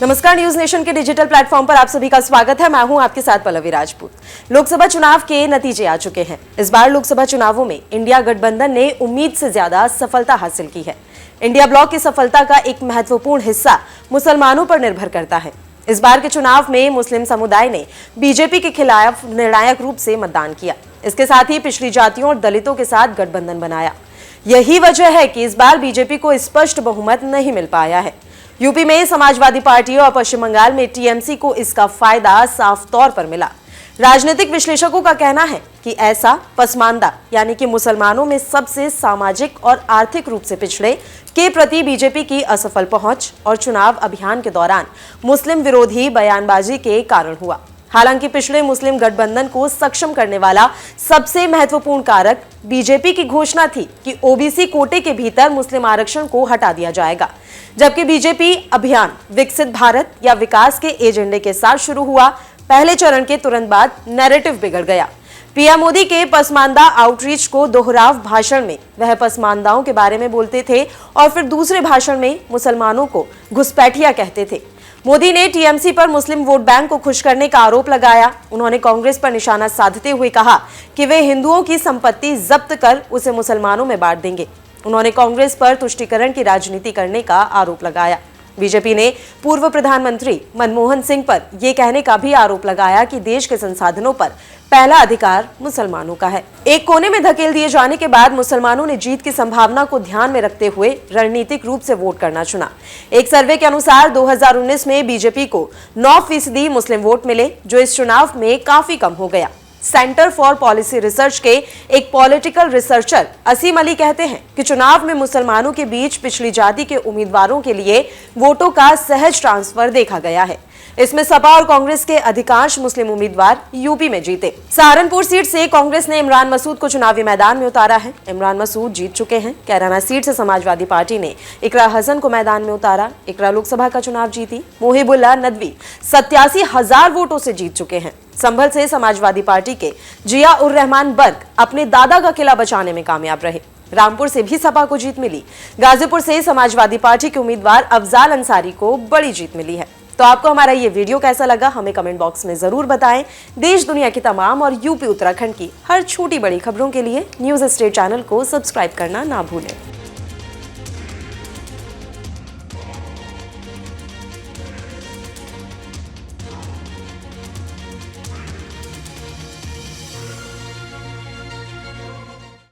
नमस्कार, news nation के digital platform पर आप सभी का स्वागत है। मैं हूं आपके साथ पल्लवी राजपूत। लोकसभा चुनाव के नतीजे आ चुके हैं। इस बार लोकसभा चुनावों में इंडिया गठबंधन ने उम्मीद से ज्यादा सफलता हासिल की है। इंडिया ब्लॉक की सफलता का एक महत्वपूर्ण हिस्सा मुसलमानों पर निर्भर करता है। इस बार के चुनाव में मुस्लिम समुदाय ने बीजेपी के खिलाफ निर्णायक रूप से मतदान किया। इसके साथ ही पिछड़ी जातियों और दलितों के साथ गठबंधन बनाया। यही वजह है कि इस बार बीजेपी को स्पष्ट बहुमत नहीं मिल पाया है। यूपी में समाजवादी पार्टी और पश्चिम बंगाल में टीएमसी को इसका फायदा साफ तौर पर मिला। राजनीतिक विश्लेषकों का कहना है कि ऐसा पसमानदा यानी कि मुसलमानों में सबसे सामाजिक और आर्थिक रूप से पिछड़े के प्रति बीजेपी की असफल पहुंच और चुनाव अभियान के दौरान मुस्लिम विरोधी बयानबाजी के कारण हुआ। हालांकि पिछड़े मुस्लिम गठबंधन को सक्षम करने वाला सबसे महत्वपूर्ण कारक बीजेपी की घोषणा थी कि ओबीसी कोटे के भीतर मुस्लिम आरक्षण को हटा दिया जाएगा। जबकि बीजेपी अभियान विकसित भारत या विकास के एजेंडे के साथ शुरू हुआ। पहले चरण के तुरंत बाद नैरेटिव बिगड़ गया। पीएम मोदी के पसमानदा आउटरीच को दोहराव भाषण में वह पसमानदाओं के बारे में बोलते थे और फिर दूसरे भाषण में मुसलमानों को घुसपैठिया कहते थे। मोदी ने टीएमसी पर मुस्लिम वोट बैंक को खुश करने का आरोप लगाया। उन्होंने कांग्रेस पर निशाना साधते हुए कहा कि वे हिंदुओं की संपत्ति जब्त कर उसे मुसलमानों में बांट देंगे। उन्होंने कांग्रेस पर तुष्टीकरण की राजनीति करने का आरोप लगाया। बीजेपी ने पूर्व प्रधानमंत्री मनमोहन सिंह पर यह कहने का भी आरोप लगाया कि देश के संसाधनों पर पहला अधिकार मुसलमानों का है। एक कोने में धकेल दिए जाने के बाद मुसलमानों ने जीत की संभावना को ध्यान में रखते हुए रणनीतिक रूप से वोट करना चुना। एक सर्वे के अनुसार 2019 में बीजेपी को 9% मुस्लिम वोट मिले, जो इस चुनाव में काफी कम हो गया। सेंटर फॉर पॉलिसी रिसर्च के एक पॉलिटिकल रिसर्चर असीम अली कहते हैं कि चुनाव में मुसलमानों के बीच पिछड़ी जाति के उम्मीदवारों के लिए वोटों का सहज ट्रांसफर देखा गया है। इसमें सपा और कांग्रेस के अधिकांश मुस्लिम उम्मीदवार यूपी में जीते। सहारनपुर सीट से कांग्रेस ने इमरान मसूद को चुनावी मैदान में उतारा है। इमरान मसूद जीत चुके हैं। कैराना सीट से समाजवादी पार्टी ने इकरा हसन को मैदान में उतारा। इकरा लोकसभा का चुनाव जीती। मोहिबुल्लाह नदवी 87,000 वोटों से जीत चुके हैं। संभल से समाजवादी पार्टी के जिया उर रहमान बर्क अपने दादा का किला बचाने में कामयाब रहे। रामपुर से भी सपा को जीत मिली। गाजीपुर से समाजवादी पार्टी के उम्मीदवार अफजाल अंसारी को बड़ी जीत मिली है। तो आपको हमारा ये वीडियो कैसा लगा, हमें कमेंट बॉक्स में जरूर बताएं। देश दुनिया की तमाम और यूपी उत्तराखंड की हर छोटी बड़ी खबरों के लिए न्यूज स्टेट चैनल को सब्सक्राइब करना ना भूलें।